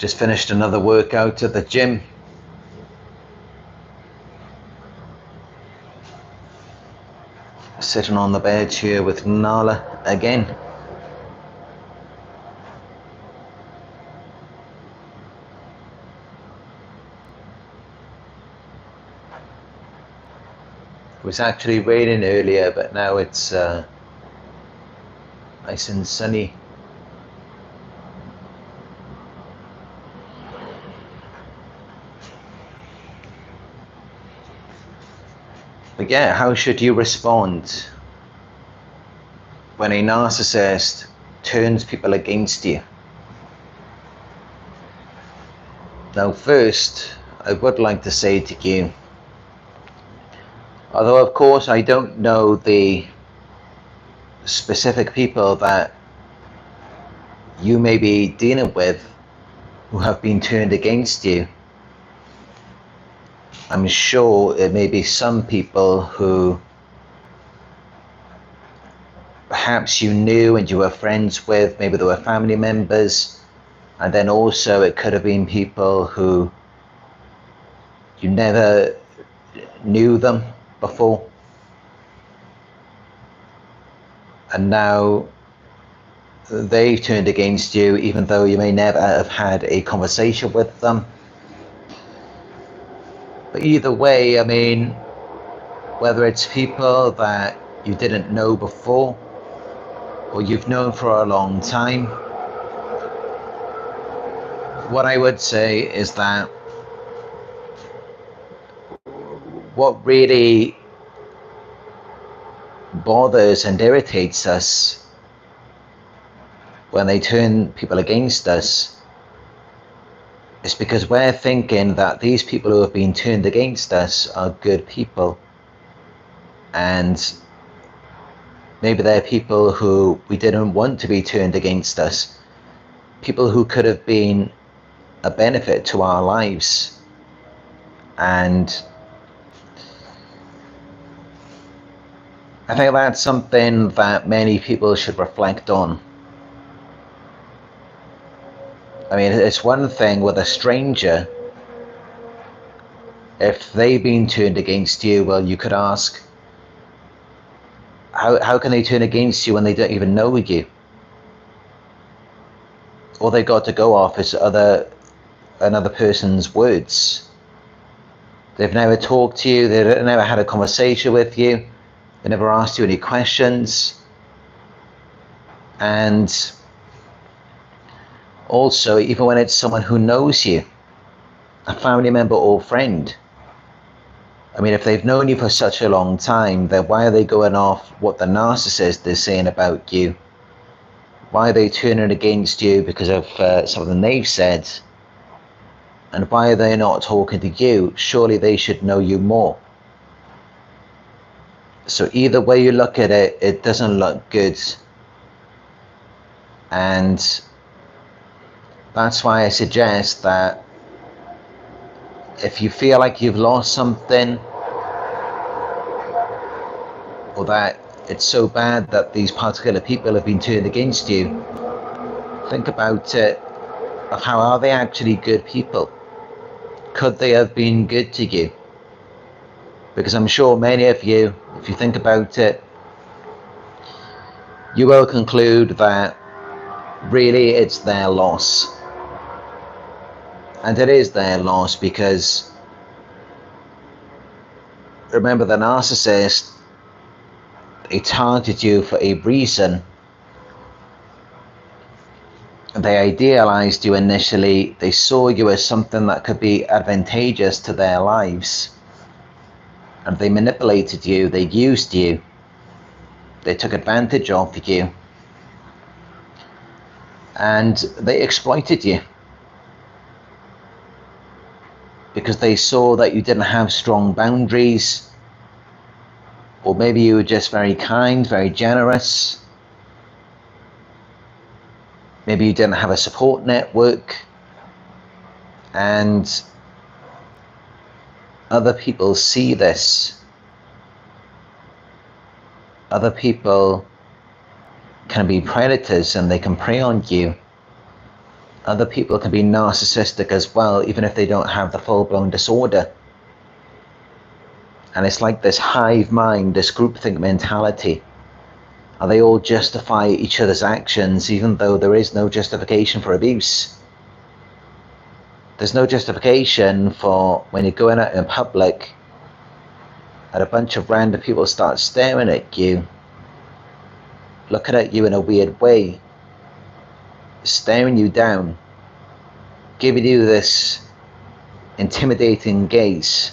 Just finished another workout at the gym. Sitting on the bed here with Nala again. It was actually raining earlier, but now it's nice and sunny. But yeah, how should you respond when a narcissist turns people against you? Now first, I would like to say to you, although of course I don't know the specific people that you may be dealing with who have been turned against you, I'm sure it may be some people who perhaps you knew and you were friends with, maybe they were family members, and then also it could have been people who you never knew them before, and now they turned against you even though you may never have had a conversation with them. But either way, I mean, whether it's people that you didn't know before or you've known for a long time, what I would say is that what really bothers and irritates us when they turn people against us is because we're thinking that these people who have been turned against us are good people, and maybe they're people who we didn't want to be turned against us, people who could have been a benefit to our lives. And I think that's something that many people should reflect on. I mean, it's one thing with a stranger. If they've been turned against you, well, you could ask, how can they turn against you when they don't even know you? All they've got to go off is another person's words. They've never talked to you, they've never had a conversation with you, they never asked you any questions. And also, even when it's someone who knows you, a family member or friend, I mean, if they've known you for such a long time, then why are they going off what the narcissist is saying about you? Why are they turning against you because of something they've said? And why are they not talking to you? Surely they should know you more. So either way you look at it, it doesn't look good. And that's why I suggest that if you feel like you've lost something, or that it's so bad that these particular people have been turned against you, think about it, of how are they actually good people? Could they have been good to you? Because I'm sure many of you, if you think about it, you will conclude that really it's their loss. And it is their loss because, remember, the narcissist, they targeted you for a reason. They idealized you initially. They saw you as something that could be advantageous to their lives. And they manipulated you, they used you, they took advantage of you, and they exploited you. Because they saw that you didn't have strong boundaries, or maybe you were just very kind, very generous. Maybe you didn't have a support network, and other people see this. Other people can be predators and they can prey on you. Other people can be narcissistic as well, even if they don't have the full-blown disorder. And it's like this hive mind, this groupthink mentality. And they all justify each other's actions, even though there is no justification for abuse. There's no justification for when you're going out in public and a bunch of random people start staring at you, looking at you in a weird way, staring you down, giving you this intimidating gaze,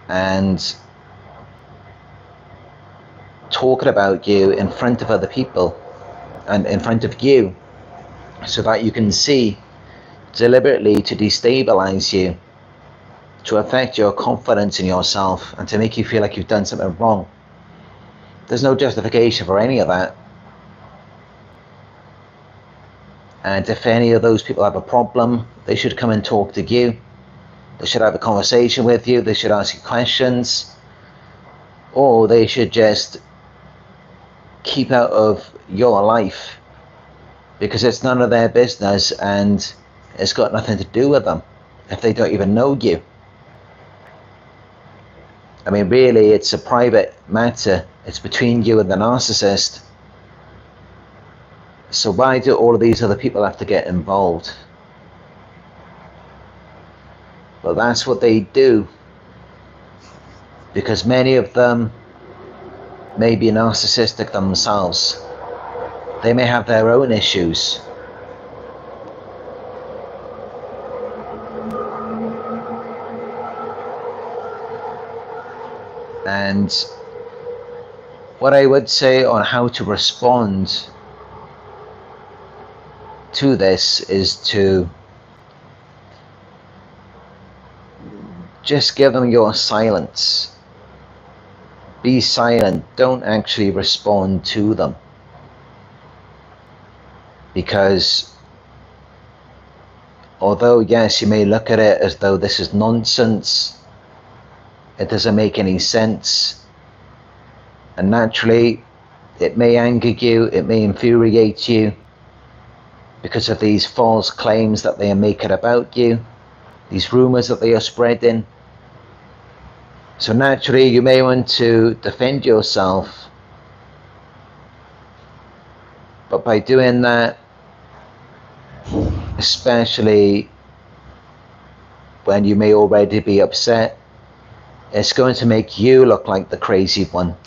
and talking about you in front of other people and in front of you, so that you can see, deliberately to destabilize you, to affect your confidence in yourself, and to make you feel like you've done something wrong. There's no justification for any of that. And if any of those people have a problem, they should come and talk to you. They should have a conversation with you. They should ask you questions. Or they should just keep out of your life, because it's none of their business and it's got nothing to do with them if they don't even know you. I mean, really, it's a private matter. It's between you and the narcissist. So why do all of these other people have to get involved? Well, that's what they do, because many of them may be narcissistic themselves. They may have their own issues. And what I would say on how to respond to this is to just give them your silence. Be silent. Don't actually respond to them. Because although, yes, you may look at it as though this is nonsense, it doesn't make any sense, and naturally it may anger you, it may infuriate you because of these false claims that they are making about you, these rumors that they are spreading. So naturally you may want to defend yourself, but by doing that, especially when you may already be upset, it's going to make you look like the crazy one.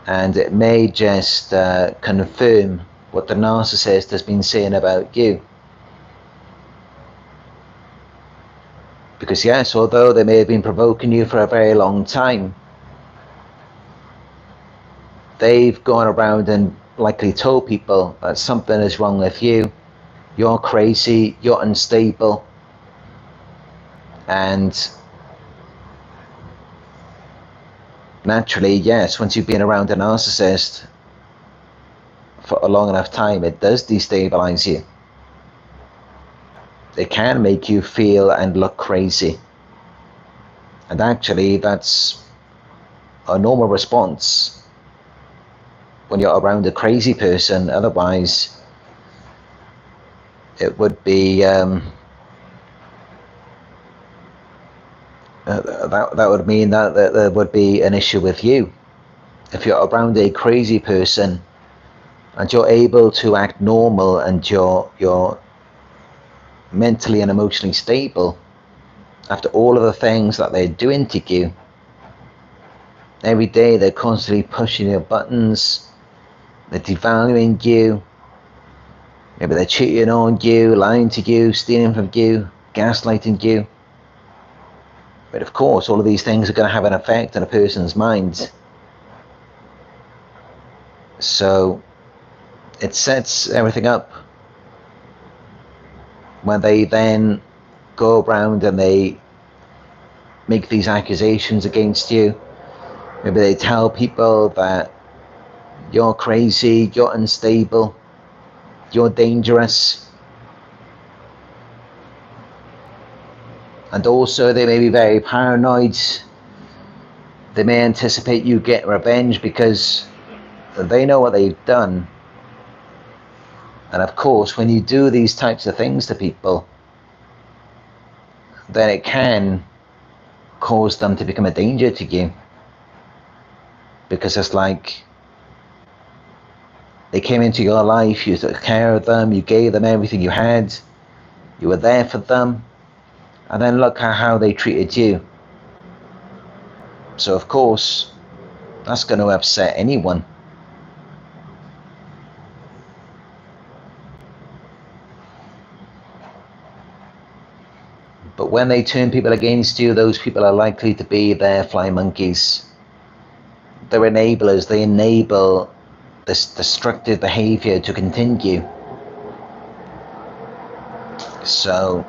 And it may just confirm what the narcissist has been saying about you. Because yes, although they may have been provoking you for a very long time, they've gone around and likely told people that something is wrong with you, you're crazy, you're unstable, and naturally, yes, once you've been around a narcissist for a long enough time, it does destabilize you. It can make you feel and look crazy. And actually, that's a normal response when you're around a crazy person. Otherwise, it would be that would mean that there would be an issue with you. If you're around a crazy person and you're able to act normal and you're mentally and emotionally stable after all of the things that they're doing to you, every day they're constantly pushing your buttons, they're devaluing you, maybe they're cheating on you, lying to you, stealing from you, gaslighting you. But of course, all of these things are going to have an effect on a person's mind. So it sets everything up when they then go around and they make these accusations against you. Maybe they tell people that you're crazy, you're unstable, you're dangerous. And also they may be very paranoid. They may anticipate you get revenge because they know what they've done. And of course, when you do these types of things to people, then it can cause them to become a danger to you. Because it's like they came into your life, you took care of them, you gave them everything you had, you were there for them, and then look at how they treated you. So of course, that's going to upset anyone. But when they turn people against you, those people are likely to be their fly monkeys. They're enablers. They enable this destructive behavior to continue. So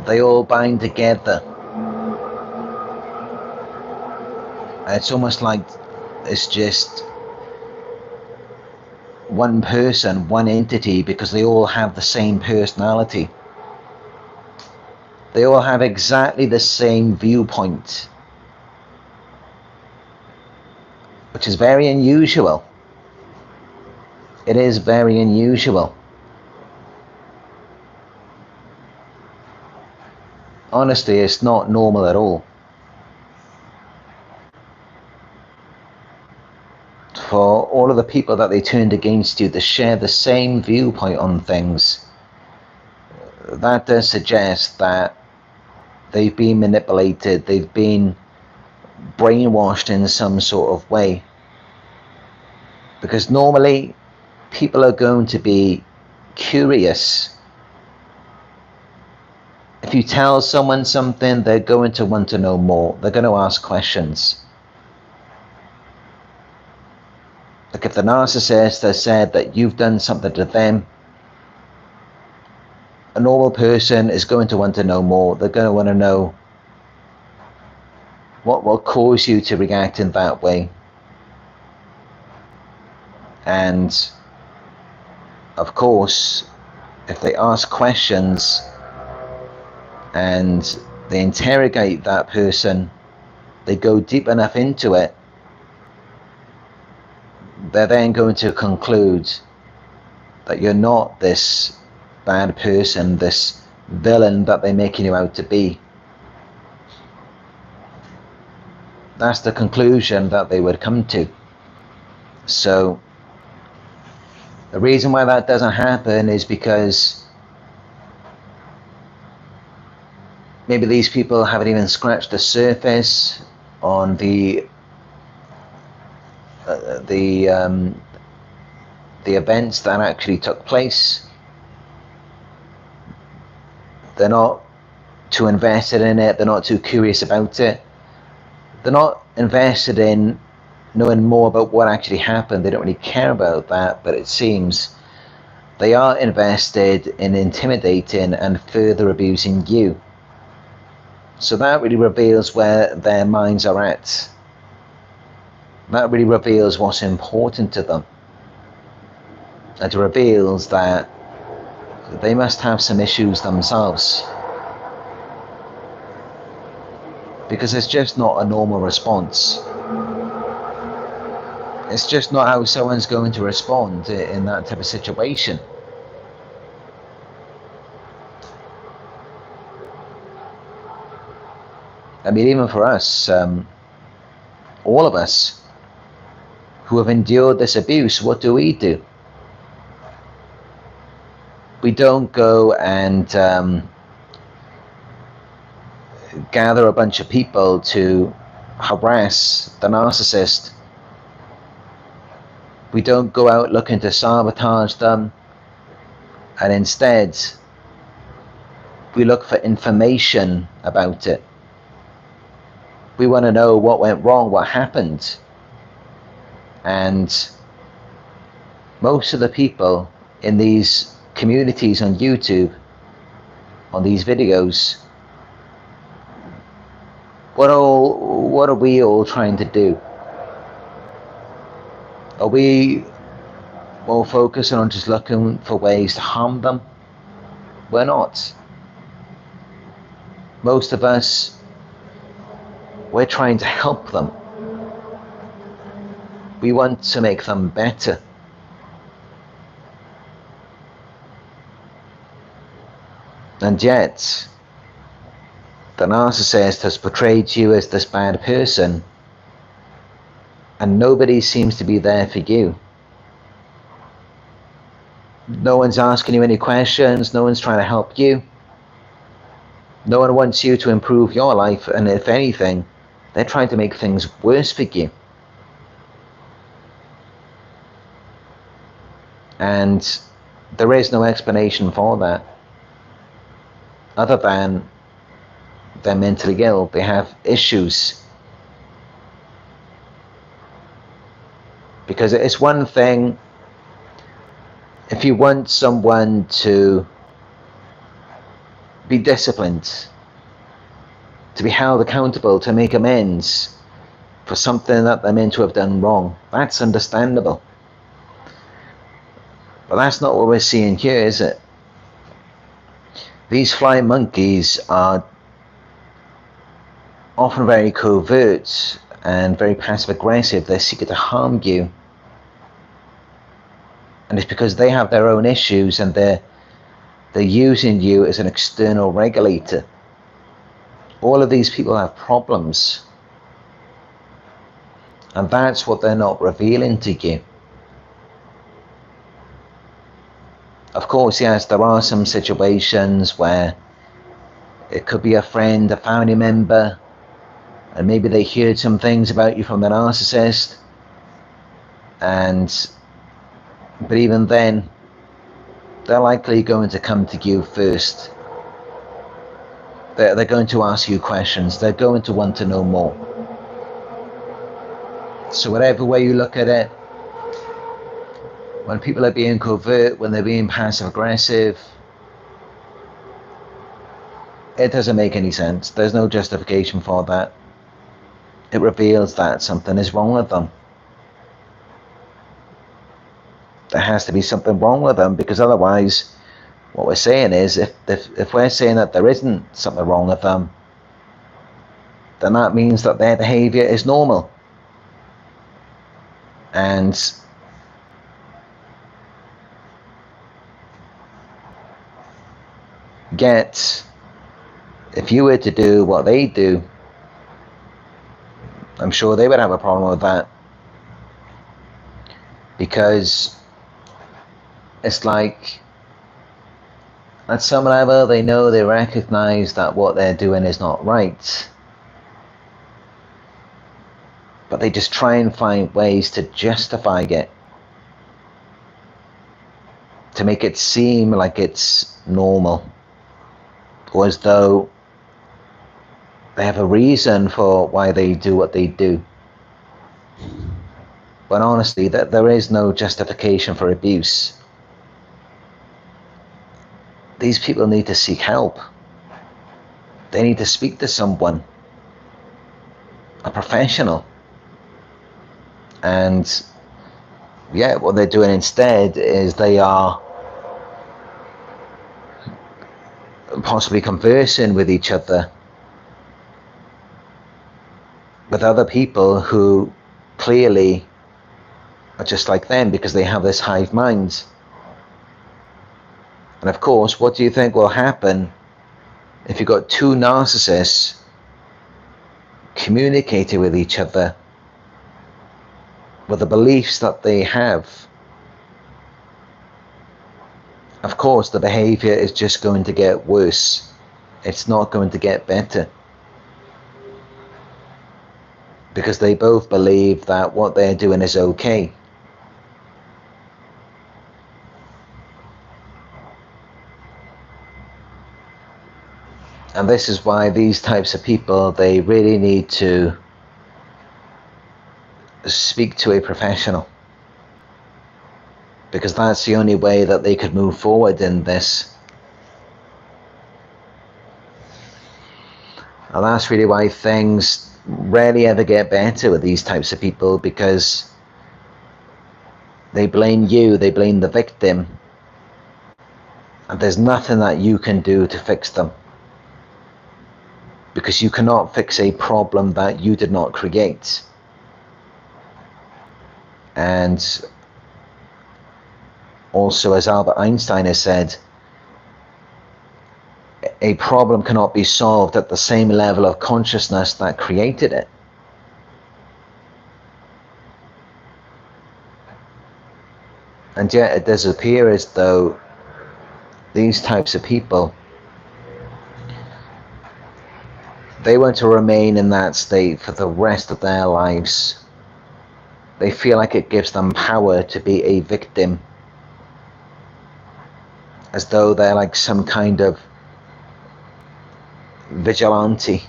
they all bind together. And it's almost like it's just one person, one entity, because they all have the same personality. They all have exactly the same viewpoint, which is very unusual. It is very unusual. Honestly, it's not normal at all. For all of the people that they turned against you to share the same viewpoint on things, that does suggest that they've been manipulated, they've been brainwashed in some sort of way. Because normally, people are going to be curious. If you tell someone something, they're going to want to know more. They're going to ask questions. Like if the narcissist has said that you've done something to them, a normal person is going to want to know more. They're going to want to know what will cause you to react in that way. And of course, if they ask questions and they interrogate that person, they go deep enough into it, they're then going to conclude that you're not this bad person, this villain that they're making you out to be. That's the conclusion that they would come to. So the reason why that doesn't happen is because maybe these people haven't even scratched the surface on the events that actually took place. They're not too invested in it. They're not too curious about it. They're not invested in knowing more about what actually happened. They don't really care about that, but it seems they are invested in intimidating and further abusing you. So that really reveals where their minds are at. That really reveals what's important to them. It reveals that they must have some issues themselves. Because it's just not a normal response. It's just not how someone's going to respond in that type of situation. I mean, even for us, all of us who have endured this abuse, what do? We don't go and gather a bunch of people to harass the narcissist. We don't go out looking to sabotage them, and instead we look for information about it. We want to know what went wrong, what happened. And most of the people in these communities on YouTube, on these videos, what are we all trying to do? Are we more focusing on just looking for ways to harm them? We're not. Most of us, we're trying to help them. We want to make them better. And yet, the narcissist has portrayed you as this bad person, and nobody seems to be there for you. No one's asking you any questions, no one's trying to help you. No one wants you to improve your life, and if anything, they're trying to make things worse for you. And there is no explanation for that, other than they're mentally ill, they have issues. Because it's one thing if you want someone to be disciplined, to be held accountable, to make amends for something that they're meant to have done wrong. That's understandable. But that's not what we're seeing here, is it? These flying monkeys are often very covert and very passive aggressive. They're seeking to harm you. And it's because they have their own issues, and they're using you as an external regulator. All of these people have problems, and that's what they're not revealing to you. Of course, yes, there are some situations where it could be a friend, a family member, and maybe they heard some things about you from the narcissist, but even then, they're likely going to come to you first. They're going to ask you questions. They're going to want to know more. So whatever way you look at it, when people are being covert, when they're being passive aggressive, it doesn't make any sense. There's no justification for that. It reveals that something is wrong with them. There has to be something wrong with them, because otherwise, what we're saying is, if we're saying that there isn't something wrong with them, then that means that their behavior is normal. And yet, if you were to do what they do, I'm sure they would have a problem with that. Because it's like, at some level, they know, they recognize that what they're doing is not right. But they just try and find ways to justify it, to make it seem like it's normal, or as though they have a reason for why they do what they do. But honestly, that there is no justification for abuse. These people need to seek help. They need to speak to someone, a professional. And yeah, what they're doing instead is they are possibly conversing with each other, with other people who clearly are just like them, because they have this hive mind. And of course, what do you think will happen if you've got two narcissists communicating with each other with the beliefs that they have? Of course, the behavior is just going to get worse. It's not going to get better. Because they both believe that what they're doing is okay. And this is why these types of people, they really need to speak to a professional. Because that's the only way that they could move forward in this. And that's really why things rarely ever get better with these types of people, because they blame you, they blame the victim, and there's nothing that you can do to fix them. Because you cannot fix a problem that you did not create. And also, as Albert Einstein has said, a problem cannot be solved at the same level of consciousness that created it. And yet it does appear as though these types of people, they want to remain in that state for the rest of their lives. They feel like it gives them power to be a victim, as though they're like some kind of vigilante.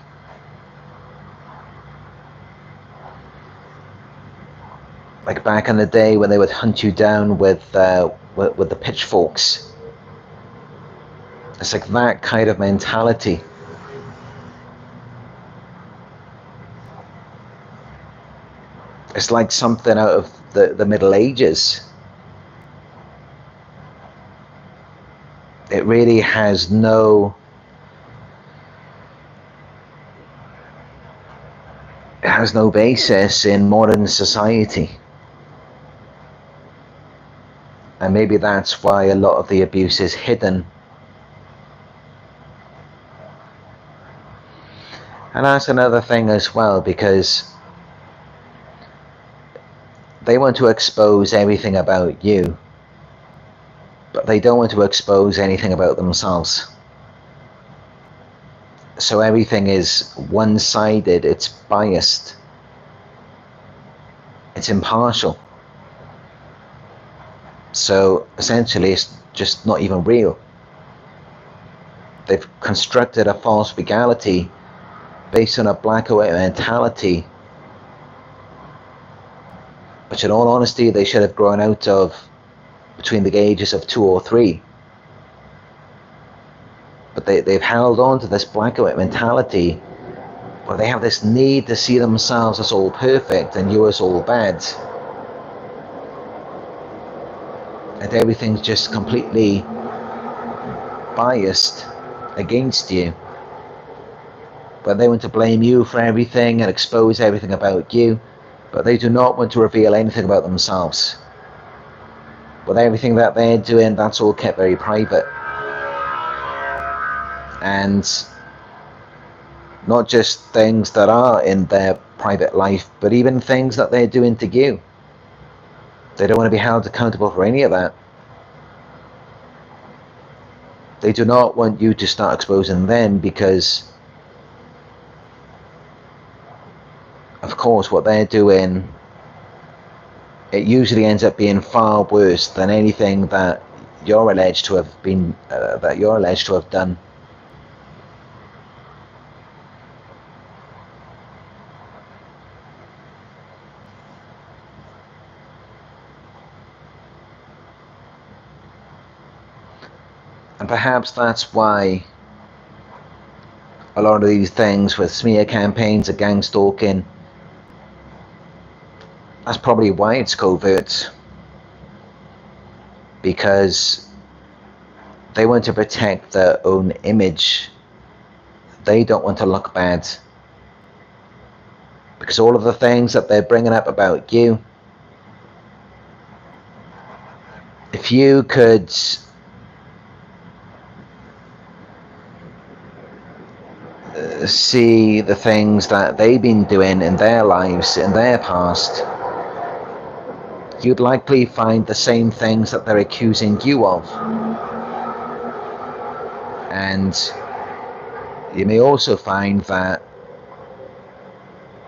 Like back in the day when they would hunt you down with the pitchforks. It's like that kind of mentality. It's like something out of the Middle Ages. It really has no basis in modern society. And maybe that's why a lot of the abuse is hidden. And that's another thing as well, because they want to expose everything about you, but they don't want to expose anything about themselves. So everything is one-sided, it's biased, it's impartial. So essentially it's just not even real. They've constructed a false reality based on a black or white mentality, which in all honesty they should have grown out of between the ages of 2 or 3. But they've held on to this black or white mentality where they have this need to see themselves as all perfect and you as all bad. And everything's just completely biased against you. But they want to blame you for everything and expose everything about you, but they do not want to reveal anything about themselves. With everything that they're doing, that's all kept very private. And not just things that are in their private life, but even things that they're doing to you. They don't want to be held accountable for any of that. They do not want you to start exposing them, because of course what they're doing, it usually ends up being far worse than anything that you're alleged to have been done. And perhaps that's why a lot of these things with smear campaigns and gang stalking, that's probably why it's covert. Because they want to protect their own image. They don't want to look bad. Because all of the things that they're bringing up about you, if you could see the things that they've been doing in their lives, in their past, you'd likely find the same things that they're accusing you of. And you may also find that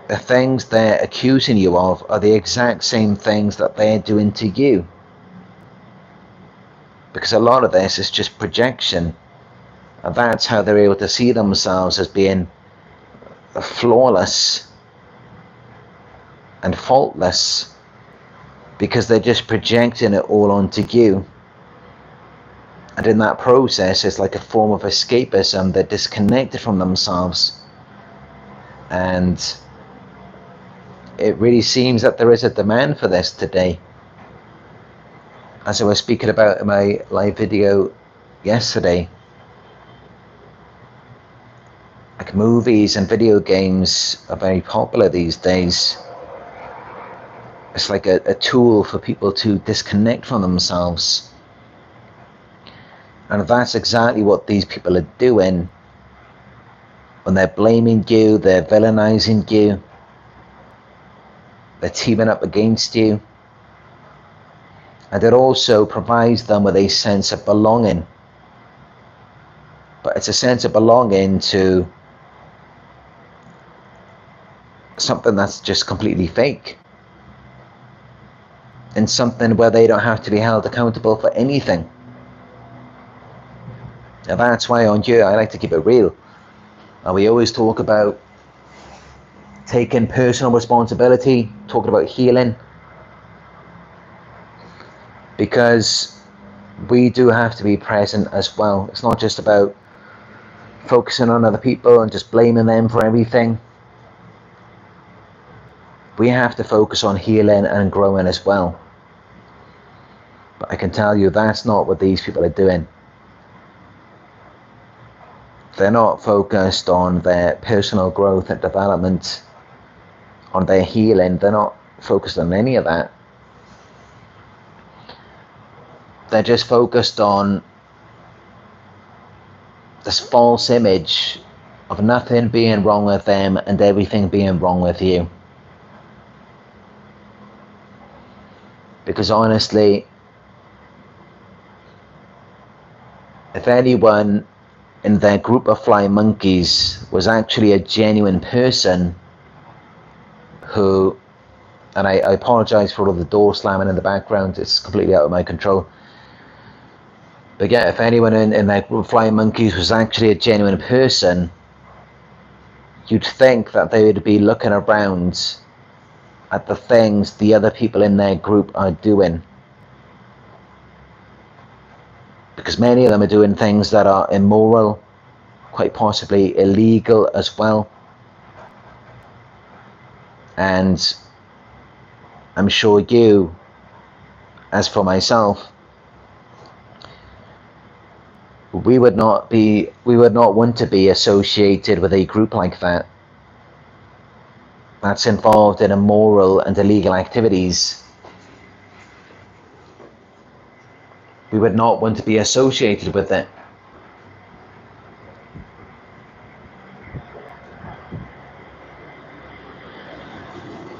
the things they're accusing you of are the exact same things that they're doing to you. Because a lot of this is just projection. And that's how they're able to see themselves as being flawless and faultless, because they're just projecting it all onto you. And in that process, it's like a form of escapism. They're disconnected from themselves. And it really seems that there is a demand for this today. As I was speaking about in my live video yesterday, like movies and video games are very popular these days. It's like a tool for people to disconnect from themselves. And that's exactly what these people are doing. when they're blaming you, they're villainizing you, they're teaming up against you. And it also provides them with a sense of belonging. But it's a sense of belonging to something that's just completely fake. And something where they don't have to be held accountable for anything. And that's why on here I like to keep it real. And we always talk about taking personal responsibility, talking about healing. Because we do have to be present as well. It's not just about focusing on other people and just blaming them for everything. We have to focus on healing and growing as well. But I can tell you that's not what these people are doing. They're not focused on their personal growth and development, on their healing. They're not focused on any of that. They're just focused on this false image of nothing being wrong with them and everything being wrong with you. Because honestly, if anyone in their group of flying monkeys was actually a genuine person who, and I apologize for all the door slamming in the background, it's completely out of my control. But yeah, if anyone in that group of flying monkeys was actually a genuine person, you'd think that they would be looking around at the things the other people in their group are doing. Because many of them are doing things that are immoral, quite possibly illegal as well. And I'm sure you, as for myself, we would not want to be associated with a group like that that's involved in immoral and illegal activities. We would not want to be associated with it.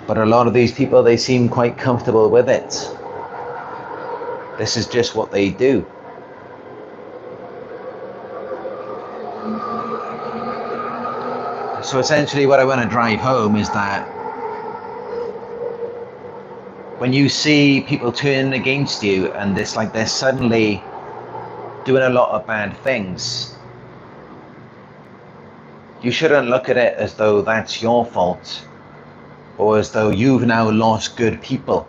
But a lot of these people, they seem quite comfortable with it. This is just what they do. So essentially what I want to drive home is that when you see people turning against you and it's like they're suddenly doing a lot of bad things, you shouldn't look at it as though that's your fault or as though you've now lost good people.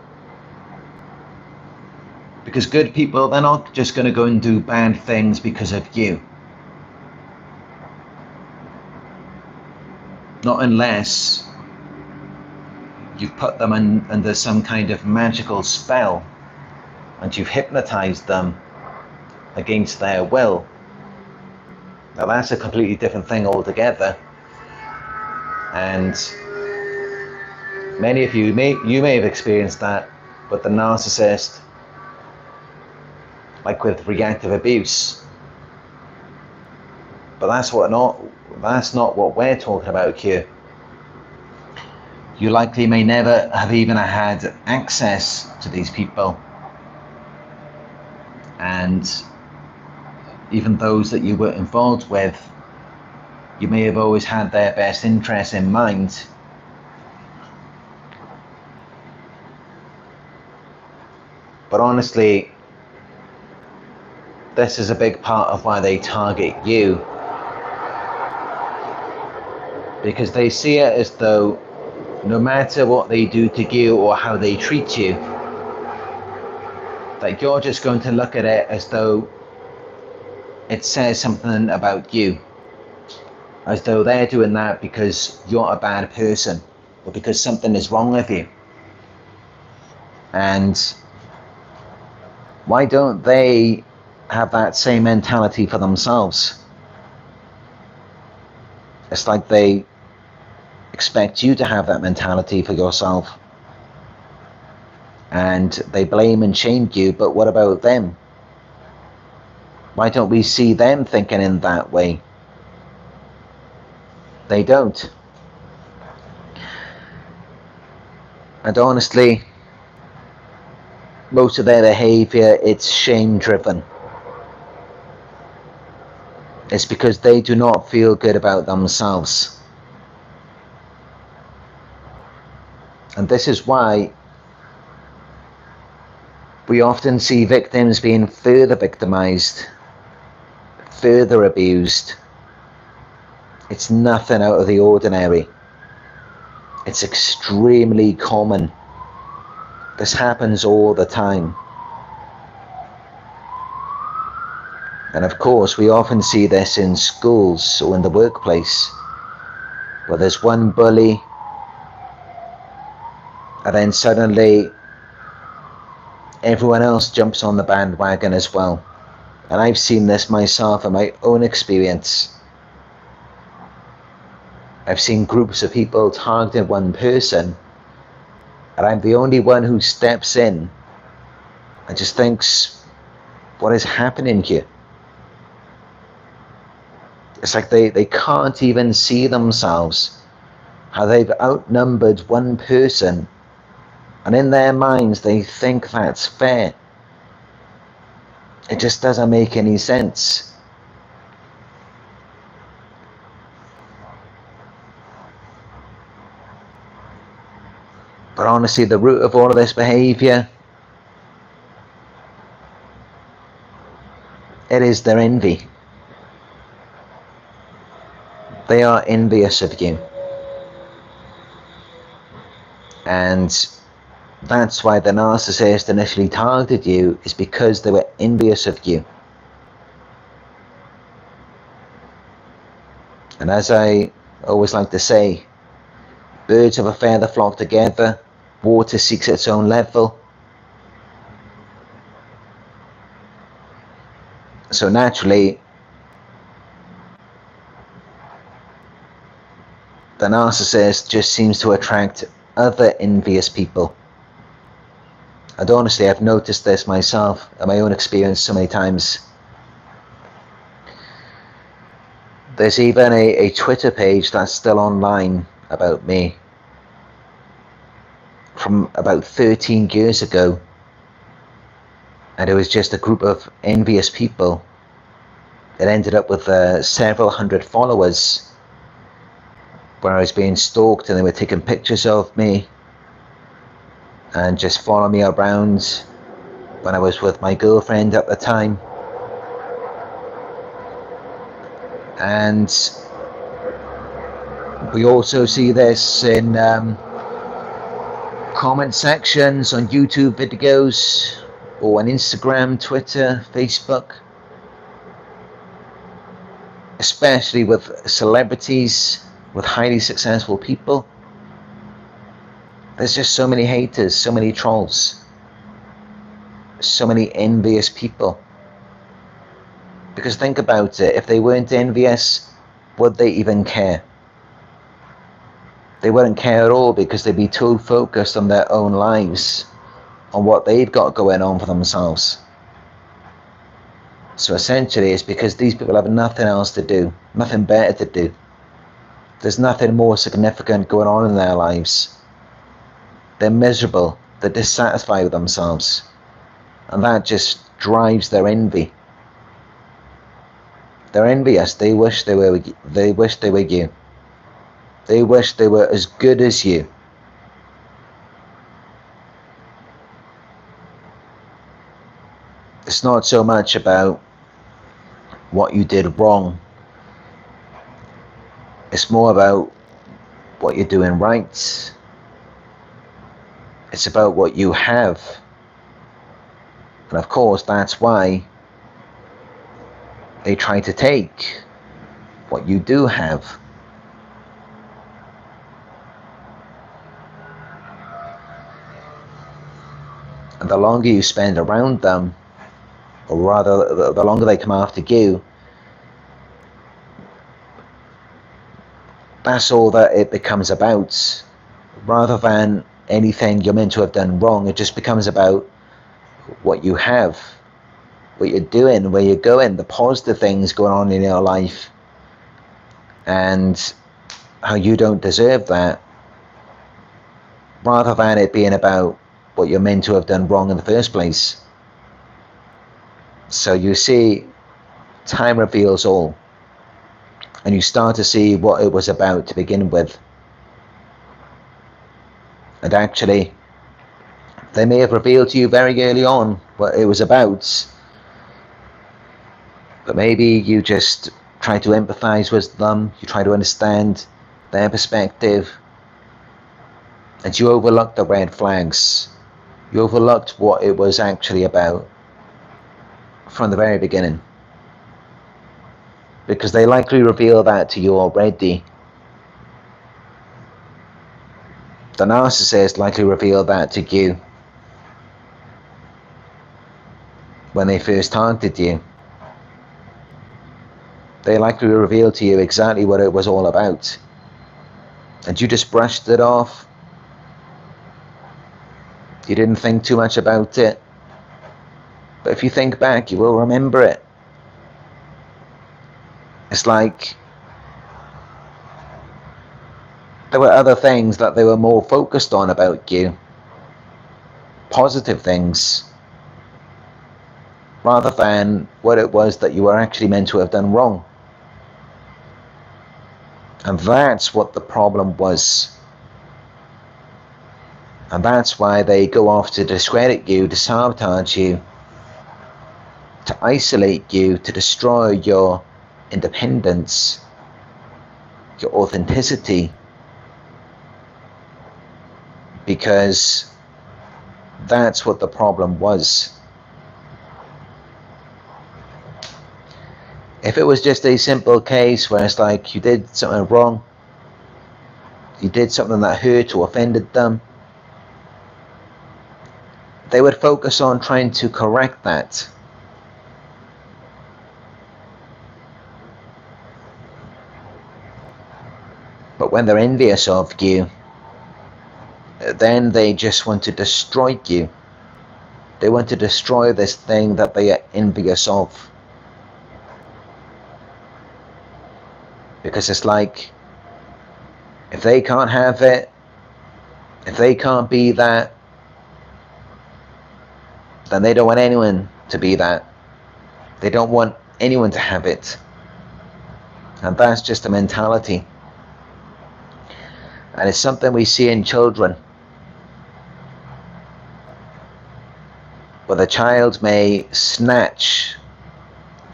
Because good people, they're not just going to go and do bad things because of you. Not unless you've put them under some kind of magical spell and you've hypnotized them against their will. Now that's a completely different thing altogether. And many of you may have experienced that with the narcissist, like with reactive abuse. But that's not what we're talking about here. You likely may never have even had access to these people. And even those that you were involved with, you may have always had their best interests in mind. But honestly, this is a big part of why they target you. Because they see it as though no matter what they do to you or how they treat you, that you're just going to look at it as though it says something about you. As though they're doing that because you're a bad person or because something is wrong with you. And why don't they have that same mentality for themselves? It's like they expect you to have that mentality for yourself. And they blame and shame you, but what about them? Why don't we see them thinking in that way? They don't. And honestly, most of their behavior, it's shame driven. It's because they do not feel good about themselves. And this is why we often see victims being further victimized, further abused. It's nothing out of the ordinary. It's extremely common. This happens all the time. And of course, we often see this in schools or in the workplace, where there's one bully, and then suddenly everyone else jumps on the bandwagon as well. And I've seen this myself in my own experience. I've seen groups of people targeting one person, and I'm the only one who steps in and just thinks, what is happening here? It's like they can't even see themselves, how they've outnumbered one person, and in their minds they think that's fair. It just doesn't make any sense. But honestly, the root of all of this behavior, it is their envy. They are envious of you. And that's why the narcissist initially targeted you, is because they were envious of you. And as I always like to say, birds of a feather flock together, water seeks its own level. So naturally, the narcissist just seems to attract other envious people. And honestly, I've noticed this myself in my own experience so many times. There's even a Twitter page that's still online about me from about 13 years ago. And it was just a group of envious people. It ended up with several hundred followers, where I was being stalked and they were taking pictures of me and just following me around when I was with my girlfriend at the time. And we also see this in comment sections on YouTube videos or on Instagram, Twitter, Facebook, especially with celebrities, with highly successful people. There's just so many haters, so many trolls, so many envious people. Because think about it, if they weren't envious, would they even care? They wouldn't care at all, because they'd be too focused on their own lives, on what they've got going on for themselves. So essentially, it's because these people have nothing else to do, nothing better to do. There's nothing more significant going on in their lives. They're miserable, they're dissatisfied with themselves, and that just drives their envy. They're envious. They wish they were you. They wish they were as good as you. It's not so much about what you did wrong. It's more about what you're doing right. It's about what you have. And of course, that's why they try to take what you do have. And the longer you spend around them, or rather, the longer they come after you, that's all that it becomes about. Rather than anything you're meant to have done wrong, it just becomes about what you have, what you're doing, where you're going, the positive things going on in your life. And how you don't deserve that, rather than it being about what you're meant to have done wrong in the first place. So you see, time reveals all, and you start to see what it was about to begin with. And actually, they may have revealed to you very early on what it was about, but maybe you just try to empathize with them, you try to understand their perspective, and you overlooked the red flags. You overlooked what it was actually about from the very beginning, because they likely reveal that to you already. The narcissist likely revealed that to you when they first targeted you. They likely revealed to you exactly what it was all about, and you just brushed it off. You didn't think too much about it, but if you think back, you will remember it. It's like there were other things that they were more focused on about you, positive things, rather than what it was that you were actually meant to have done wrong. And that's what the problem was. And that's why they go off to discredit you, to sabotage you, to isolate you, to destroy your independence, your authenticity, because that's what the problem was. If it was just a simple case where it's like you did something wrong, you did something that hurt or offended them, they would focus on trying to correct that. But when they're envious of you, then they just want to destroy you. They want to destroy this thing that they are envious of. Because it's like, if they can't have it, if they can't be that, then they don't want anyone to be that. They don't want anyone to have it. And that's just a mentality. And it's something we see in children, where the child may snatch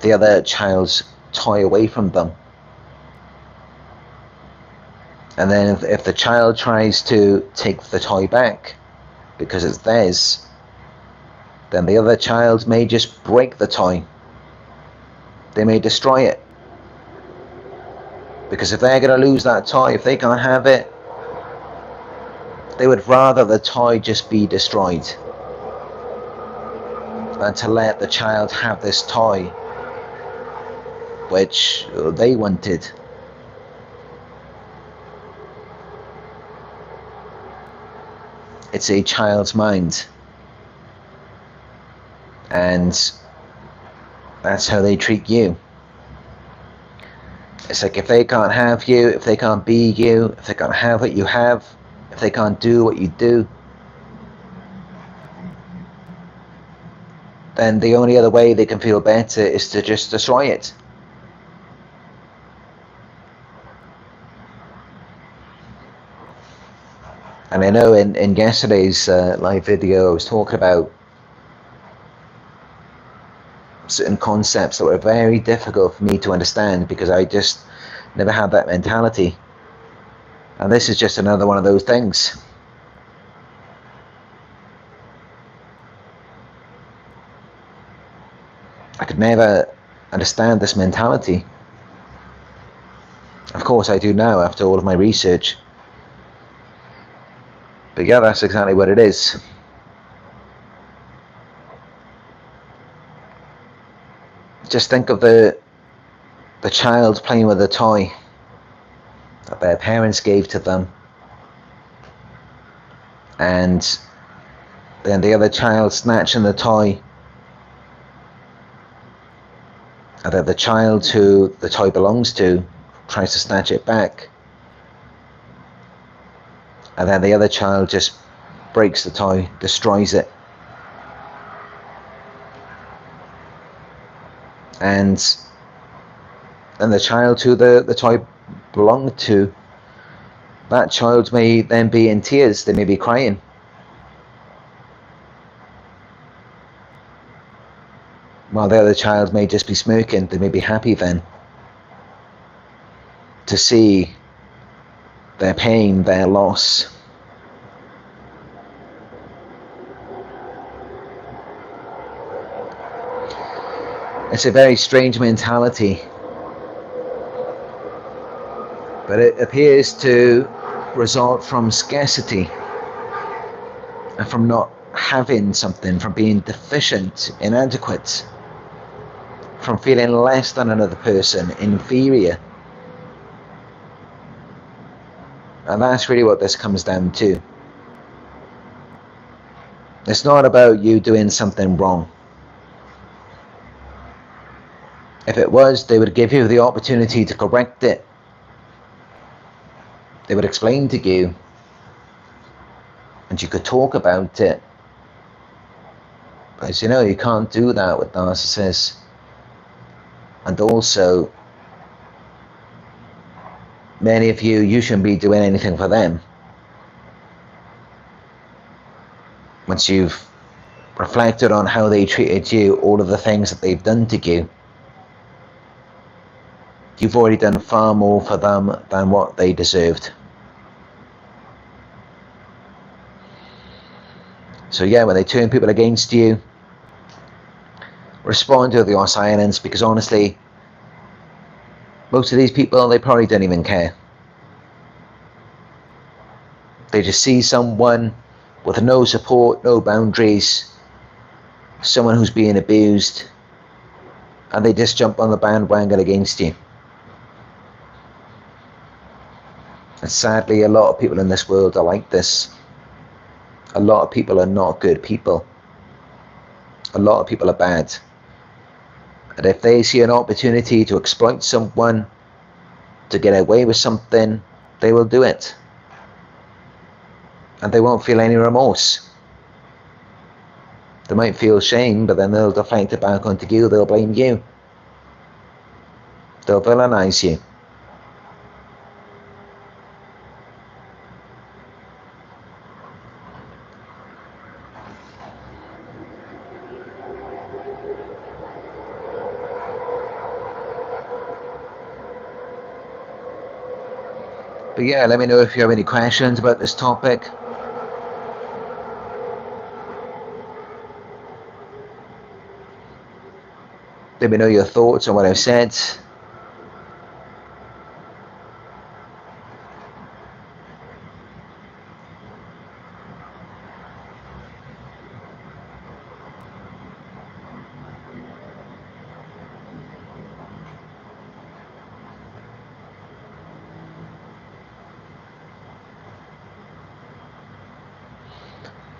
the other child's toy away from them. And then if the child tries to take the toy back because it's theirs, then the other child may just break the toy. They may destroy it. Because if they're going to lose that toy, if they can't have it, they would rather the toy just be destroyed than to let the child have this toy which they wanted. It's a child's mind, and that's how they treat you. It's like, if they can't have you, if they can't be you, if they can't have what you have, if they can't do what you do, then the only other way they can feel better is to just destroy it. And I know in yesterday's live video I was talking about certain concepts that were very difficult for me to understand because I just never had that mentality. And this is just another one of those things. I could never understand this mentality. Of course I do now after all of my research. But yeah, that's exactly what it is. Just think of the child playing with a toy that their parents gave to them, and then the other child snatching the toy, and then the child who the toy belongs to tries to snatch it back, and then the other child just breaks the toy, destroys it. And the child who the toy belonged to, that child may then be in tears, they may be crying. While the other child may just be smirking, they may be happy then to see their pain, their loss. It's a very strange mentality, but it appears to result from scarcity and from not having something, from being deficient, inadequate, from feeling less than another person, inferior. And that's really what this comes down to. It's not about you doing something wrong. If it was, they would give you the opportunity to correct it. They would explain to you, and you could talk about it. But as you know, you can't do that with narcissists. And also, many of you shouldn't be doing anything for them. Once you've reflected on how they treated you, all of the things that they've done to you, you've already done far more for them than what they deserved. So yeah, when they turn people against you, respond to your silence, because honestly, most of these people, they probably don't even care. They just see someone with no support, no boundaries, someone who's being abused, and they just jump on the bandwagon against you. And sadly, a lot of people in this world are like this. A lot of people are not good people. A lot of people are bad. And if they see an opportunity to exploit someone, to get away with something, they will do it. And they won't feel any remorse. They might feel shame, but then they'll deflect it back onto you. They'll blame you. They'll villainize you. But yeah, let me know if you have any questions about this topic. Let me know your thoughts on what I've said.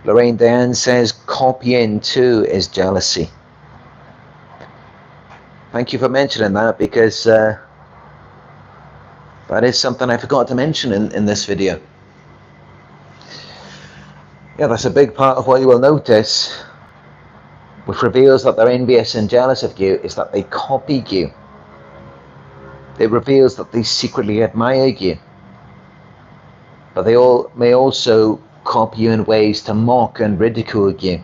Lorraine Dan says, copying too is jealousy. Thank you for mentioning that, because that is something I forgot to mention in this video. Yeah, that's a big part of what you will notice, which reveals that they're envious and jealous of you, is that they copy you. It reveals that they secretly admire you. But they all may also copy you in ways to mock and ridicule you.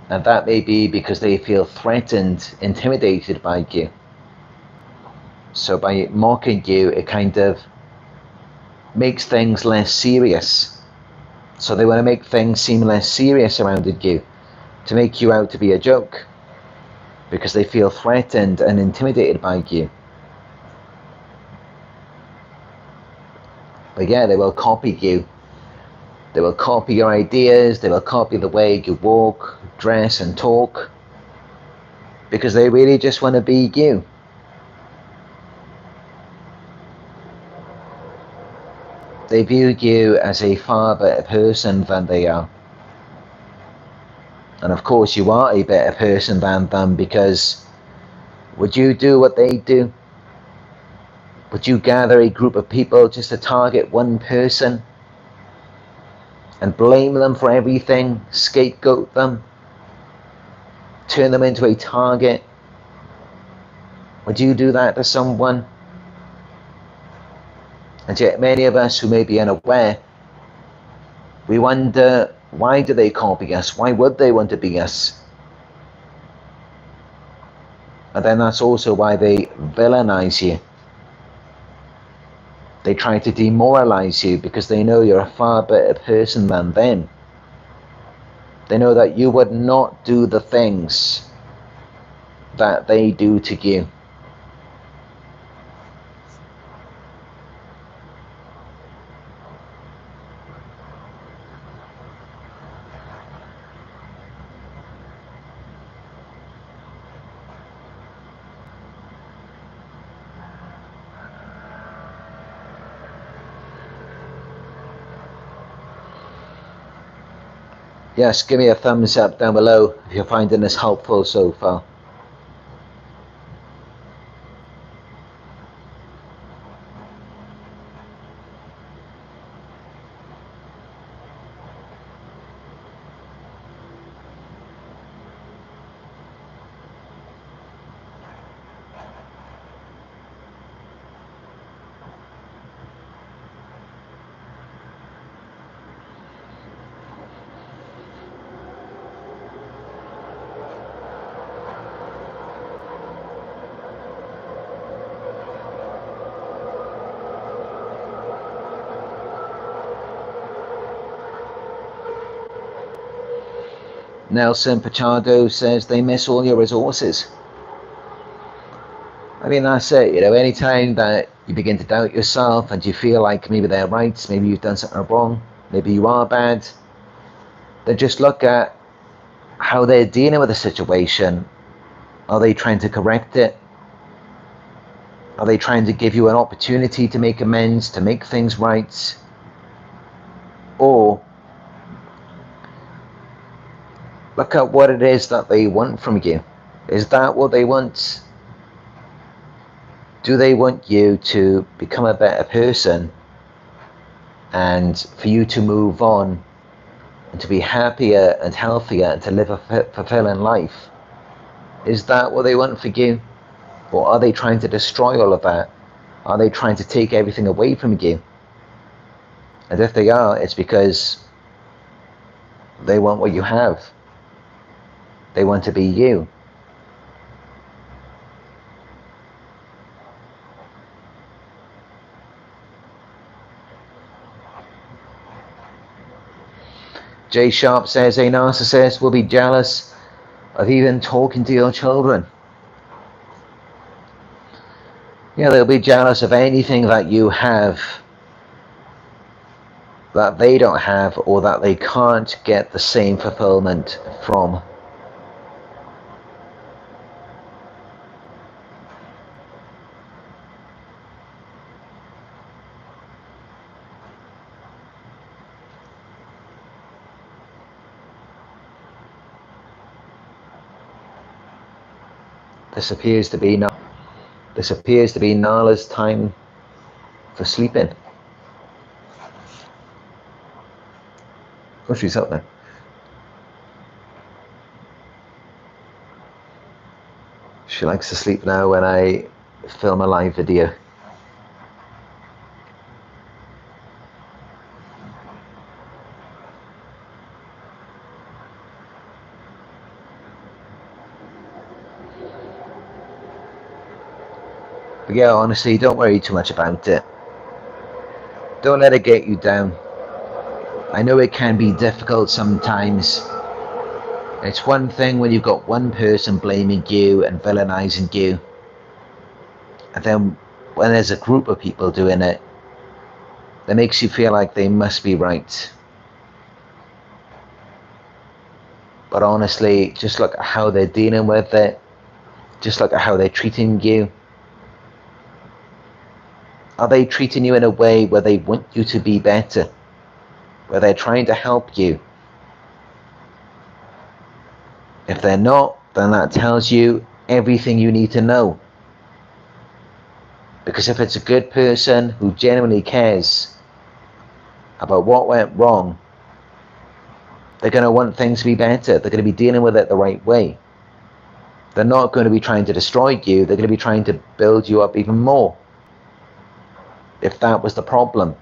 And that may be because they feel threatened, intimidated by you. So by mocking you, it kind of makes things less serious. So they want to make things seem less serious around you, to make you out to be a joke, because they feel threatened and intimidated by you. But yeah, they will copy you. They will copy your ideas, they will copy the way you walk, dress and talk, because they really just want to be you. They view you as a far better person than they are. And of course you are a better person than them, because would you do what they do? Would you gather a group of people just to target one person and blame them for everything, scapegoat them, turn them into a target? Would you do that to someone? And yet many of us who may be unaware, we wonder, why do they copy us? Why would they want to be us? And then that's also why they villainize you. They try to demoralize you because they know you're a far better person than them. They know that you would not do the things that they do to you. Yes, give me a thumbs up down below if you're finding this helpful so far. Nelson Pachado says they miss all your resources. I mean, that's it. Anytime that you begin to doubt yourself and you feel like maybe they're right, maybe you've done something wrong, maybe you are bad, then just look at how they're dealing with the situation. Are they trying to correct it? Are they trying to give you an opportunity to make amends, to make things right? Or look at what it is that they want from you. Is that what they want? Do they want you to become a better person and for you to move on and to be happier and healthier and to live a fulfilling life? Is that what they want for you? Or are they trying to destroy all of that? Are they trying to take everything away from you? And if they are, it's because they want what you have. They want to be you. Jay Sharp says a narcissist will be jealous of even talking to your children. Yeah, they'll be jealous of anything that you have that they don't have or that they can't get the same fulfillment from. This appears to be Nala's time for sleeping. Oh, she's up there. She likes to sleep now when I film a live video. But yeah, honestly, don't worry too much about it. Don't let it get you down. I know it can be difficult sometimes. It's one thing when you've got one person blaming you and villainizing you, and then when there's a group of people doing it, that makes you feel like they must be right. But honestly, just look at how they're dealing with it. Just look at how they're treating you. Are they treating you in a way where they want you to be better? Where they're trying to help you? If they're not, then that tells you everything you need to know. Because if it's a good person who genuinely cares about what went wrong, they're going to want things to be better. They're going to be dealing with it the right way. They're not going to be trying to destroy you. They're going to be trying to build you up even more. If that was the problem.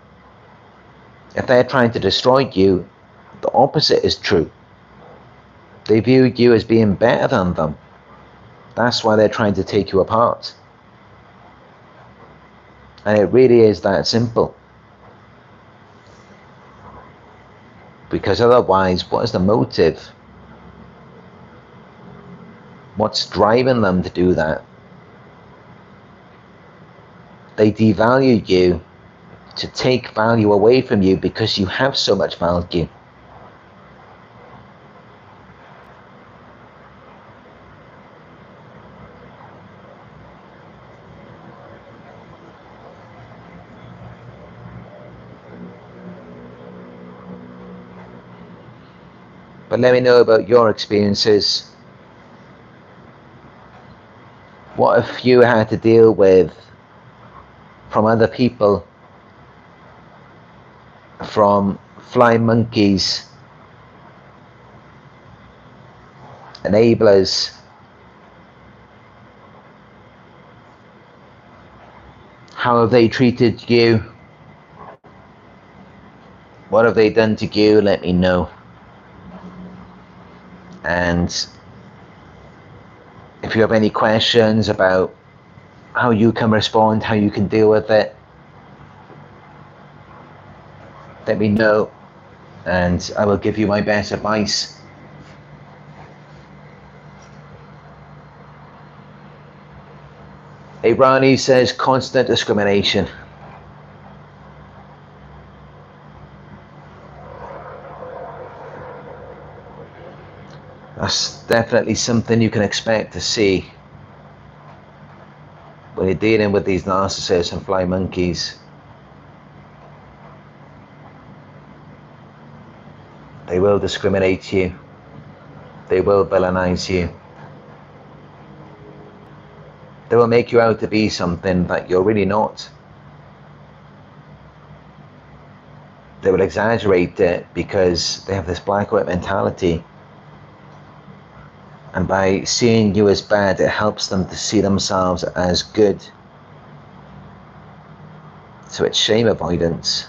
If they're trying to destroy you, the opposite is true. They view you as being better than them. That's why they're trying to take you apart. And it really is that simple. Because otherwise, what is the motive? What's driving them to do that? They devalue you to take value away from you because you have so much value. But let me know about your experiences. What have you had to deal with from other people, from flying monkeys, enablers? How have they treated you? What have they done to you? Let me know. And if you have any questions about how you can respond, how you can deal with it, let me know, and I will give you my best advice. Irani says constant discrimination. That's definitely something you can expect to see when you're dealing with these narcissists and fly monkeys. They will discriminate you. They will villainize you. They will make you out to be something that you're really not. They will exaggerate it because they have this black white mentality. And by seeing you as bad, it helps them to see themselves as good. So it's shame avoidance.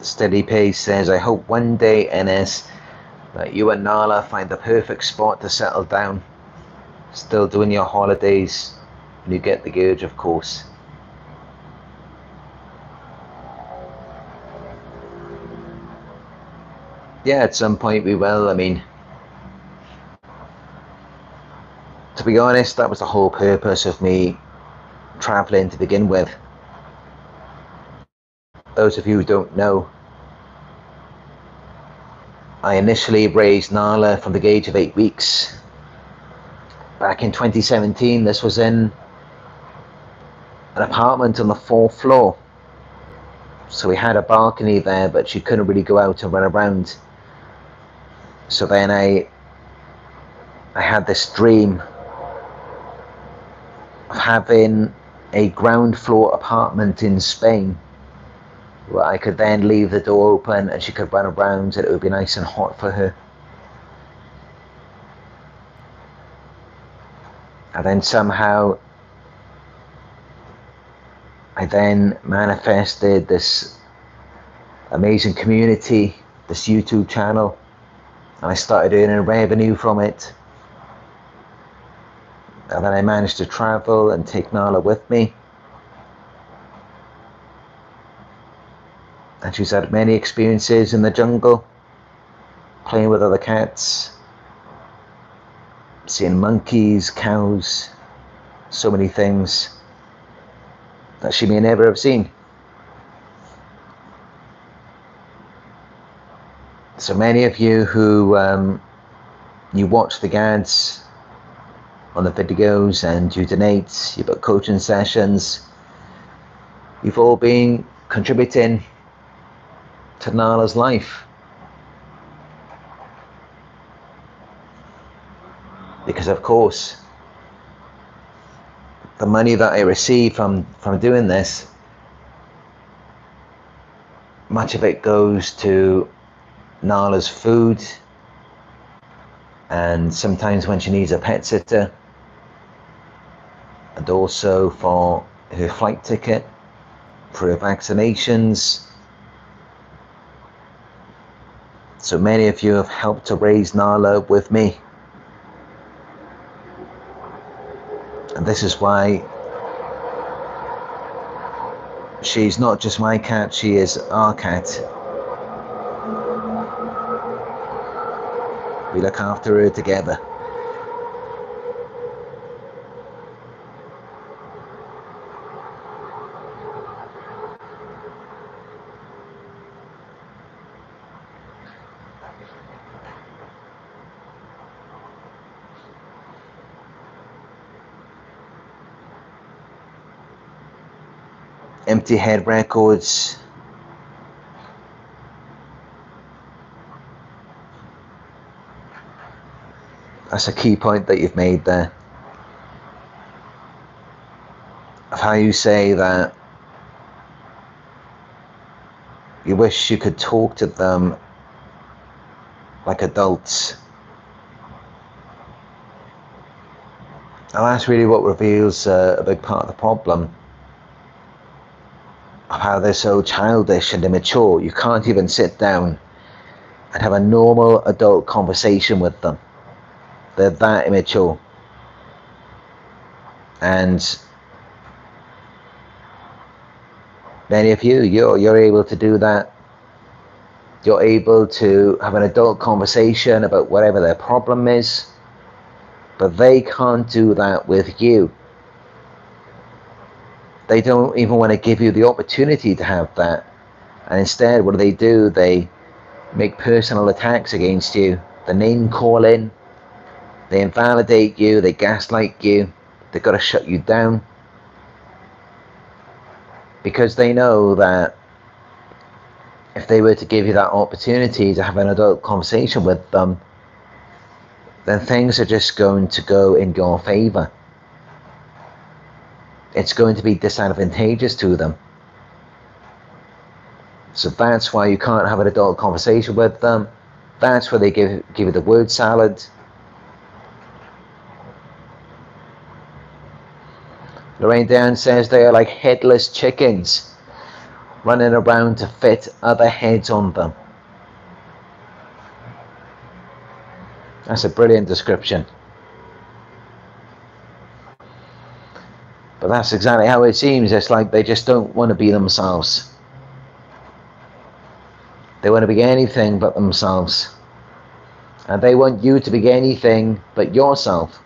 Steady Pace says, I hope one day, NS, that you and Nala find the perfect spot to settle down. Still doing your holidays when you get the urge, of course. Yeah, at some point we will. I mean, to be honest, that was the whole purpose of me traveling to begin with. Those of you who don't know, I initially raised Nala from the age of 8 weeks. Back in 2017, this was in an apartment on the 4th floor. So we had a balcony there, but she couldn't really go out and run around. So then I had this dream of having a ground floor apartment in Spain where I could then leave the door open and she could run around and it would be nice and hot for her. And then somehow I then manifested this amazing community, this YouTube channel, and I started earning revenue from it. And then I managed to travel and take Nala with me. And she's had many experiences in the jungle, playing with other cats, seeing monkeys, cows, so many things that she may never have seen. So many of you who you watch the ads on the videos and you donate, you book coaching sessions, you've all been contributing to Nala's life. Because of course, the money that I receive from doing this, much of it goes to Nala's food, and sometimes when she needs a pet sitter, and also for her flight ticket, for her vaccinations. So many of you have helped to raise Nala with me. And this is why she's not just my cat, she is our cat. We look after her together. Empty Head Records. That's a key point that you've made there. Of how you say that you wish you could talk to them like adults. And that's really what reveals a big part of the problem. Of how they're so childish and immature. You can't even sit down and have a normal adult conversation with them. They're that immature. And many of you're able to do that. You're able to have an adult conversation about whatever their problem is, but they can't do that with you. They don't even want to give you the opportunity to have that. And instead, what do? They make personal attacks against you. The name calling, they invalidate you, they gaslight you, they've got to shut you down. Because they know that if they were to give you that opportunity to have an adult conversation with them, then things are just going to go in your favor. It's going to be disadvantageous to them. So that's why you can't have an adult conversation with them. That's where they give you the word salad. Lorraine Down says they are like headless chickens running around to fit other heads on them. That's a brilliant description. But that's exactly how it seems. It's like they just don't want to be themselves. They want to be anything but themselves. And they want you to be anything but yourself.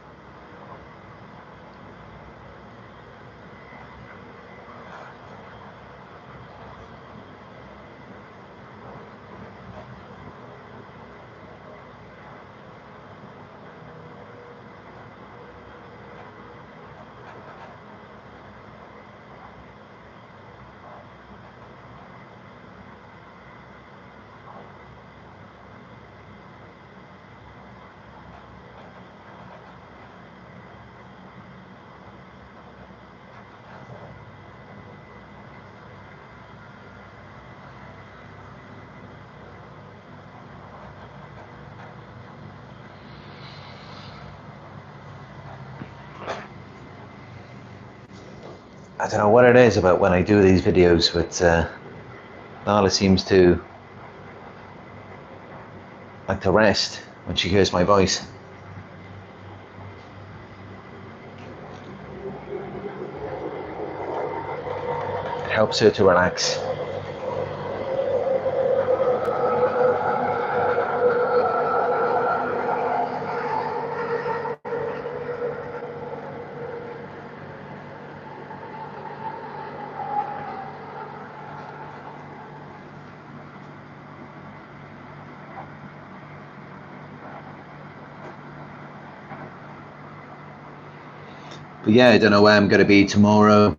I don't know what it is about when I do these videos, but Nala seems to like to rest when she hears my voice. It helps her to relax. But yeah, I don't know where I'm going to be tomorrow.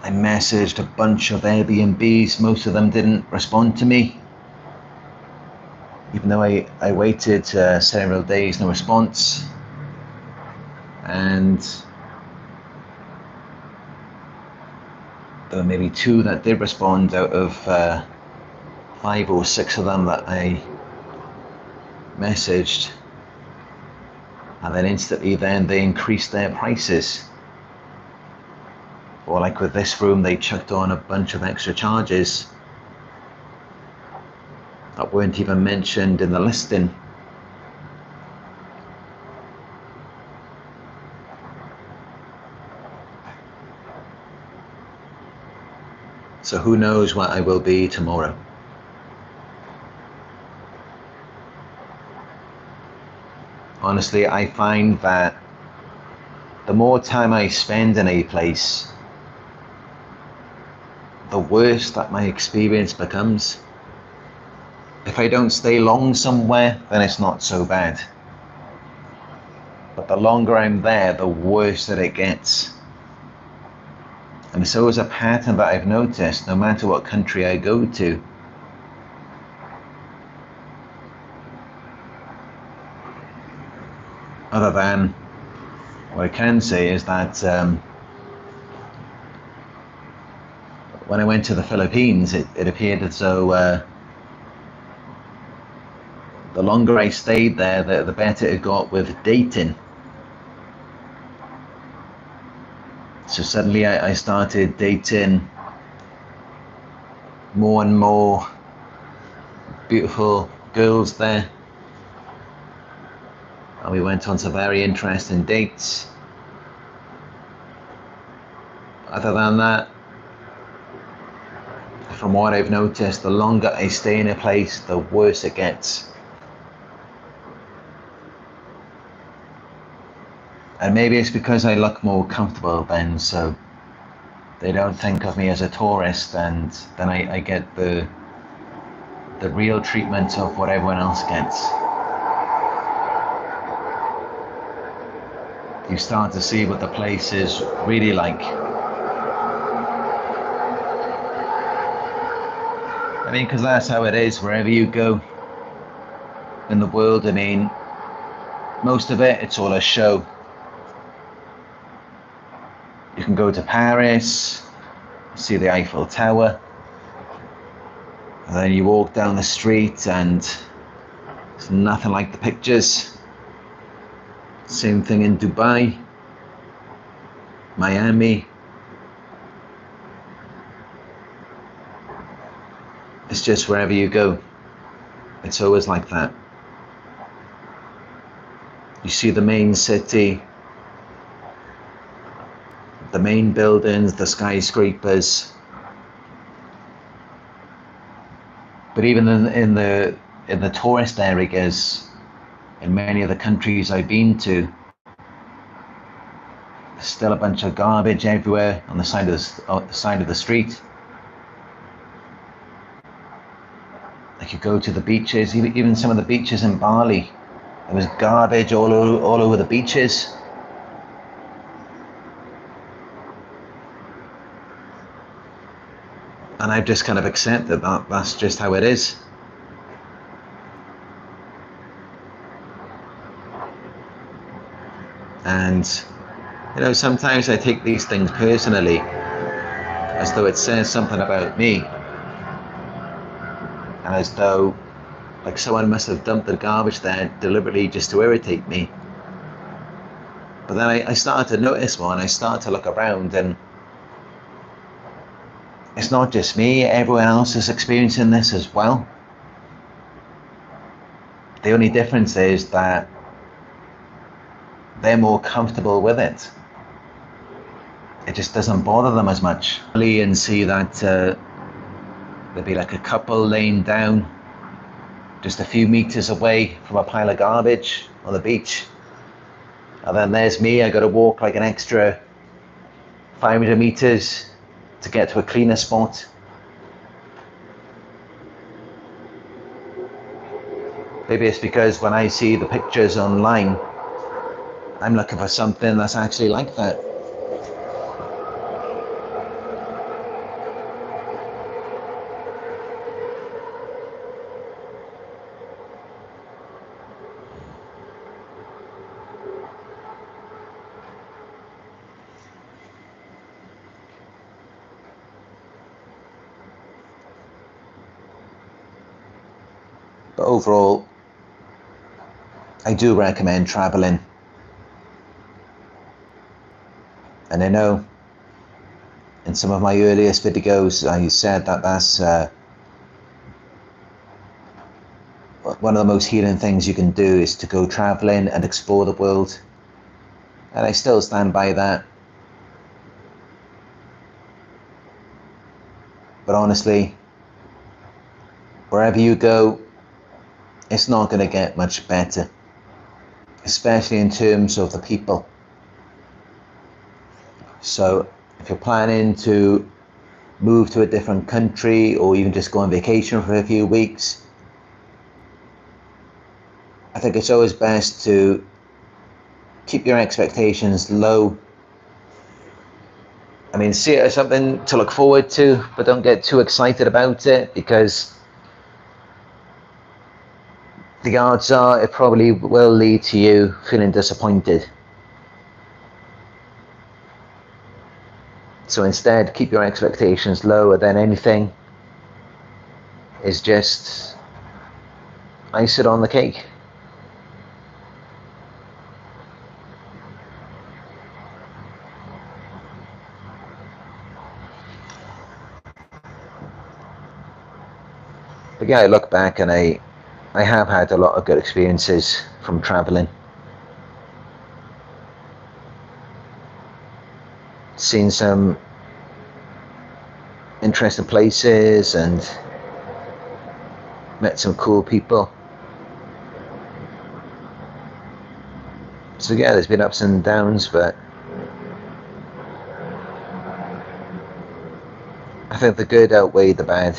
I messaged a bunch of Airbnbs. Most of them didn't respond to me. Even though I waited several days, no response. And there were maybe 2 that did respond out of 5 or 6 of them that I messaged. And then instantly then they increased their prices. Or like with this room, they chucked on a bunch of extra charges that weren't even mentioned in the listing. So who knows what I will be tomorrow. Honestly, I find that the more time I spend in a place, the worse that my experience becomes. If I don't stay long somewhere, then it's not so bad. But the longer I'm there, the worse that it gets. And it's always a pattern that I've noticed, no matter what country I go to. Other than, what I can say is that when I went to the Philippines, it appeared as though the longer I stayed there, the better it got with dating. So suddenly I started dating more and more beautiful girls there. And we went on some very interesting dates. Other than that, from what I've noticed, the longer I stay in a place, the worse it gets. And maybe it's because I look more comfortable then, so they don't think of me as a tourist, and then I get the real treatment of what everyone else gets. You start to see what the place is really like. I mean, because that's how it is wherever you go in the world. I mean, most of it's all a show. You can go to Paris, see the Eiffel Tower, and then you walk down the street and it's nothing like the pictures. Same thing in Dubai, Miami. It's just wherever you go, it's always like that. You see the main city, the main buildings, the skyscrapers. But even in the tourist areas, in many of the countries I've been to, there's still a bunch of garbage everywhere on the side of the street. Like you go to the beaches, even some of the beaches in Bali, there was garbage all over the beaches. And I've just kind of accepted that that's just how it is. And, you know, sometimes I take these things personally, as though it says something about me. And as though, like, someone must have dumped the garbage there deliberately just to irritate me. But then I started to notice more, and I started to look around, and it's not just me, everyone else is experiencing this as well. The only difference is that they're more comfortable with it. It just doesn't bother them as much. And see that there'll be like a couple laying down just a few meters away from a pile of garbage on the beach. And then there's me, I gotta walk like an extra 500 meters to get to a cleaner spot. Maybe it's because when I see the pictures online, I'm looking for something that's actually like that. But overall, I do recommend traveling. And I know in some of my earliest videos, I said that that's one of the most healing things you can do is to go traveling and explore the world. And I still stand by that. But honestly, wherever you go, it's not going to get much better, especially in terms of the people. So if you're planning to move to a different country or even just go on vacation for a few weeks, I think it's always best to keep your expectations low. I mean, see it as something to look forward to, but don't get too excited about it, because the odds are it probably will lead to you feeling disappointed. So instead, keep your expectations lower than anything. Is just icing on the cake. But yeah, I look back and I have had a lot of good experiences from traveling. Seen some interesting places and met some cool people. So yeah, there's been ups and downs, but I think the good outweighed the bad.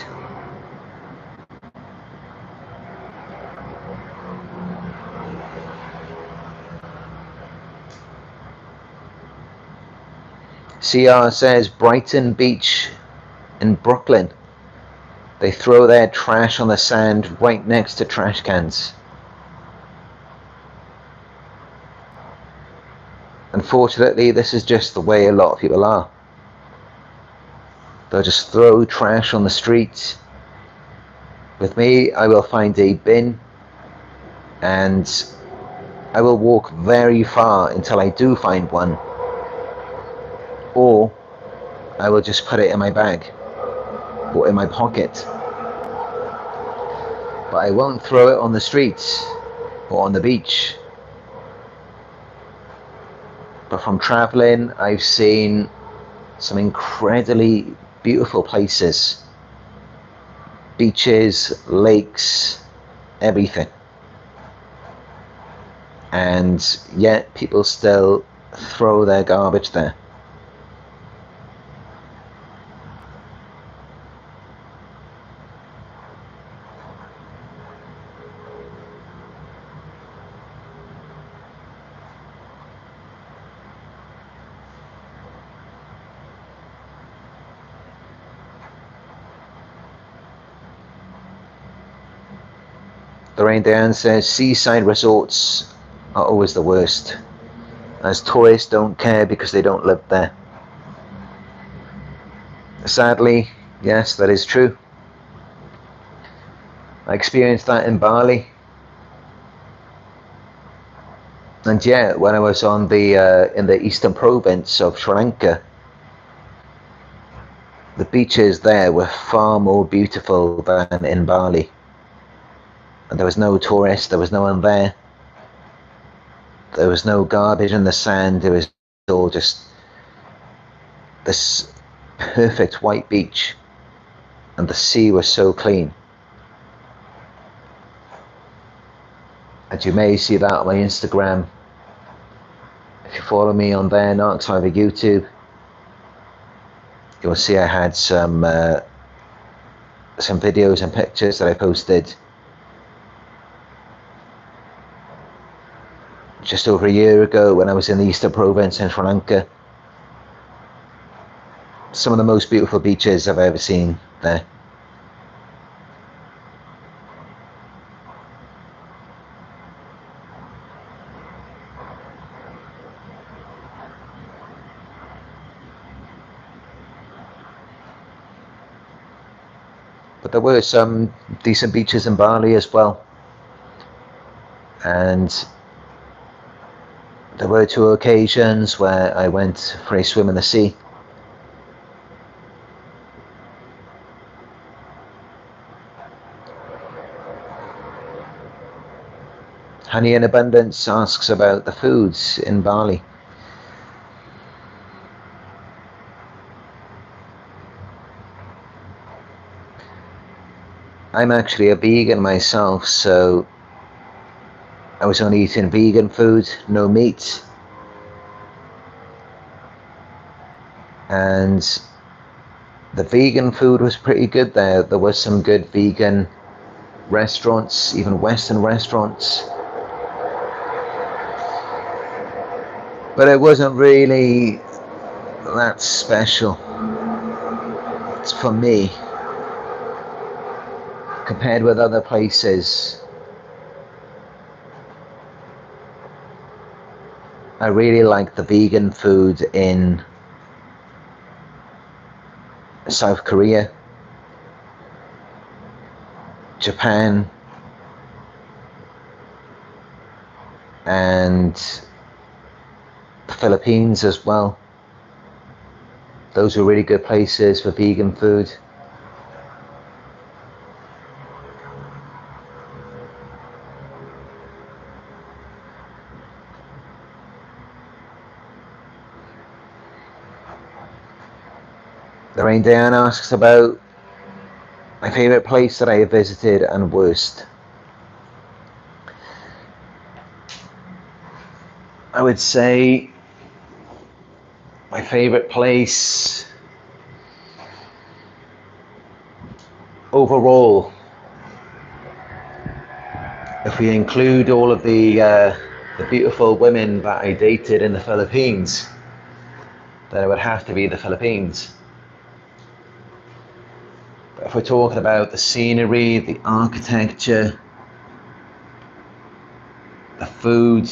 CR says Brighton Beach in Brooklyn. They throw their trash on the sand right next to trash cans. Unfortunately, this is just the way a lot of people are. They'll just throw trash on the street. With me, I will find a bin and I will walk very far until I do find one, or I will just put it in my bag or in my pocket. But I won't throw it on the streets or on the beach. But from traveling, I've seen some incredibly beautiful places. Beaches, lakes, everything. And yet people still throw their garbage there. Lorraine Dan says seaside resorts are always the worst, as tourists don't care because they don't live there. Sadly, yes, that is true. I experienced that in Bali. And yeah, when I was on the in the eastern province of Sri Lanka, the beaches there were far more beautiful than in Bali. And there was no tourists, there was no one there. There was no garbage in the sand, it was all just this perfect white beach, and the sea was so clean. And you may see that on my Instagram. If you follow me on there, Narc Survivor YouTube, you'll see I had some videos and pictures that I posted just over a year ago when I was in the Eastern Province in Sri Lanka. Some of the most beautiful beaches I've ever seen there. But there were some decent beaches in Bali as well. And there were 2 occasions where I went for a swim in the sea. Honey in Abundance asks about the foods in Bali. I'm actually a vegan myself, so I was only eating vegan food, no meat. And the vegan food was pretty good there. There was some good vegan restaurants, even Western restaurants. But it wasn't really that special. It's for me. Compared with other places, I really like the vegan food in South Korea, Japan, and the Philippines as well. Those are really good places for vegan food. Lorraine Diane asks about my favourite place that I have visited and worst. I would say my favourite place overall, if we include all of the beautiful women that I dated in the Philippines, then it would have to be the Philippines. But if we're talking about the scenery, the architecture, the food,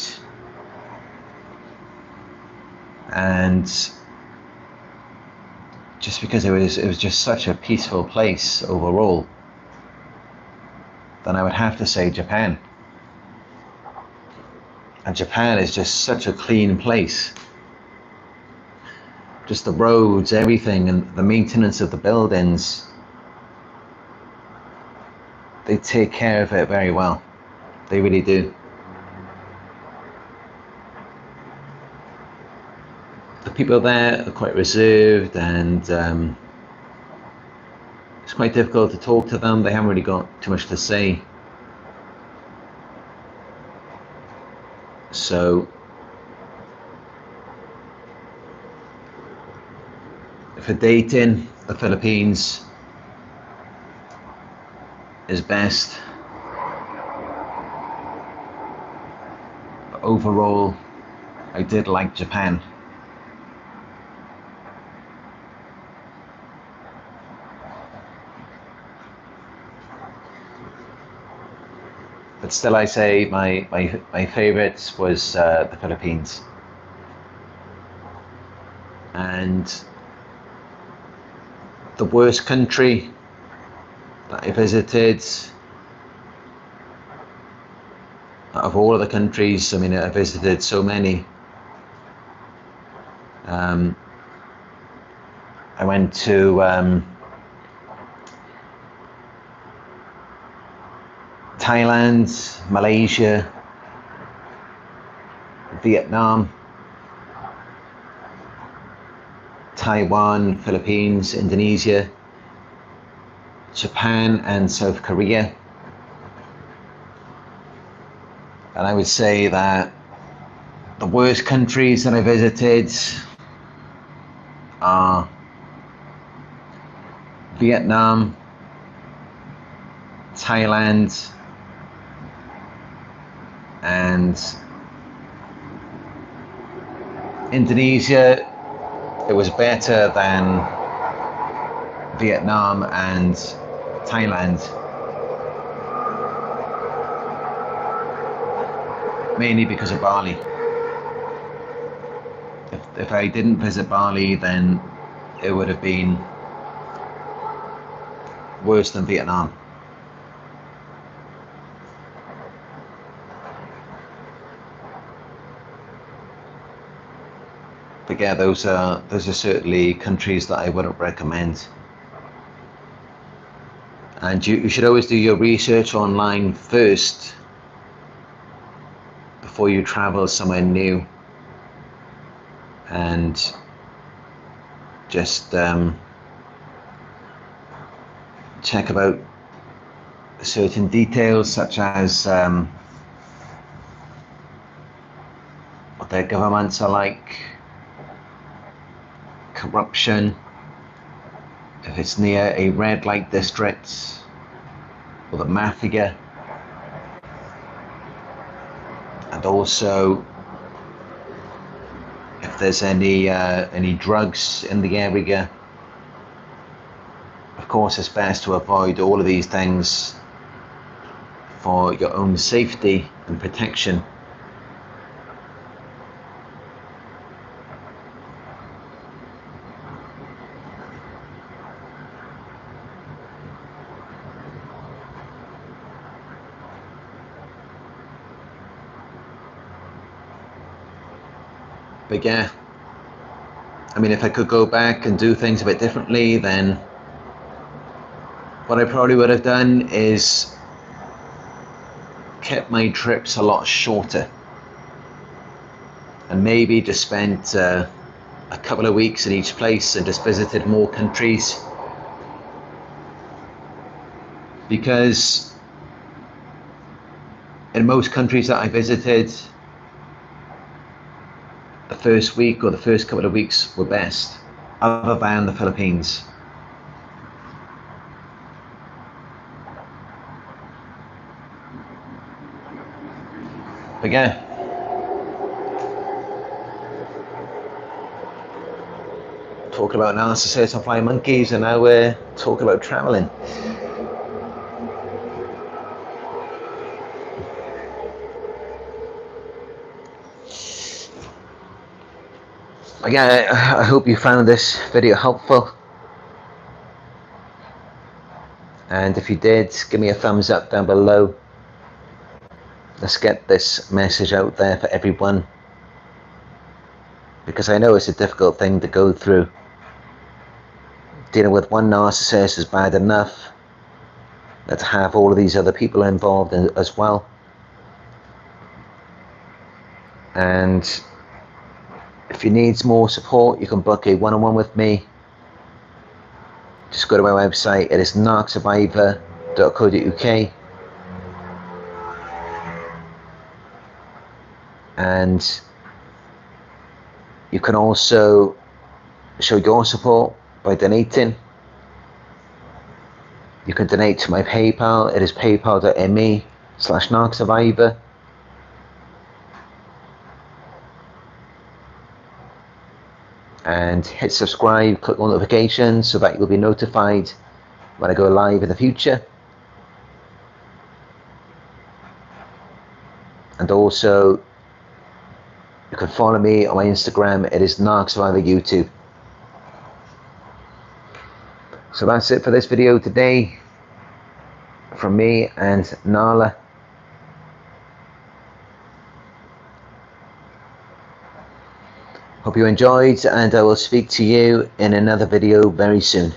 and just because it was just such a peaceful place overall, then I would have to say Japan. And Japan is just such a clean place. Just the roads, everything, and the maintenance of the buildings, they take care of it very well. They really do. The people there are quite reserved, and it's quite difficult to talk to them. They haven't really got too much to say. So for dating, the Philippines is best. But overall, I did like Japan. But still, I say my favourite was the Philippines. And the worst country that I visited, out of all of the countries, I mean, I visited so many. I went to Thailand, Malaysia, Vietnam, Taiwan, Philippines, Indonesia, Japan, and South Korea. And I would say that the worst countries that I visited are Vietnam, Thailand, and Indonesia, it was better than Vietnam and Thailand, mainly because of Bali. If I didn't visit Bali, then it would have been worse than Vietnam. But yeah, those are certainly countries that I wouldn't recommend. And you should always do your research online first before you travel somewhere new, and just check about certain details, such as what their governments are like, corruption, if it's near a red light district, or the mafia, and also if there's any drugs in the area. Of course, it's best to avoid all of these things for your own safety and protection. But yeah, I mean, if I could go back and do things a bit differently, then what I probably would have done is kept my trips a lot shorter, and maybe just spent a couple of weeks in each place and just visited more countries. Because in most countries that I visited, the first week or the first couple of weeks were best, other than the Philippines. But yeah, talking about narcissists and flying monkeys, and now we're talking about traveling. Again, I hope you found this video helpful, and if you did, give me a thumbs up down below. Let's get this message out there for everyone, because I know it's a difficult thing to go through. Dealing with one narcissist is bad enough, but to have all of these other people involved as well. And if you need more support, you can book a one-on-one with me. Just go to my website. It is narcsurvivor.co.uk, and you can also show your support by donating. You can donate to my PayPal. It is paypal.me/narcsurvivor. And hit subscribe, click on notifications so that you'll be notified when I go live in the future. And also, you can follow me on my Instagram. It is Narc Survivor YouTube. So that's it for this video today, from me and Nala. Hope you enjoyed, and I will speak to you in another video very soon.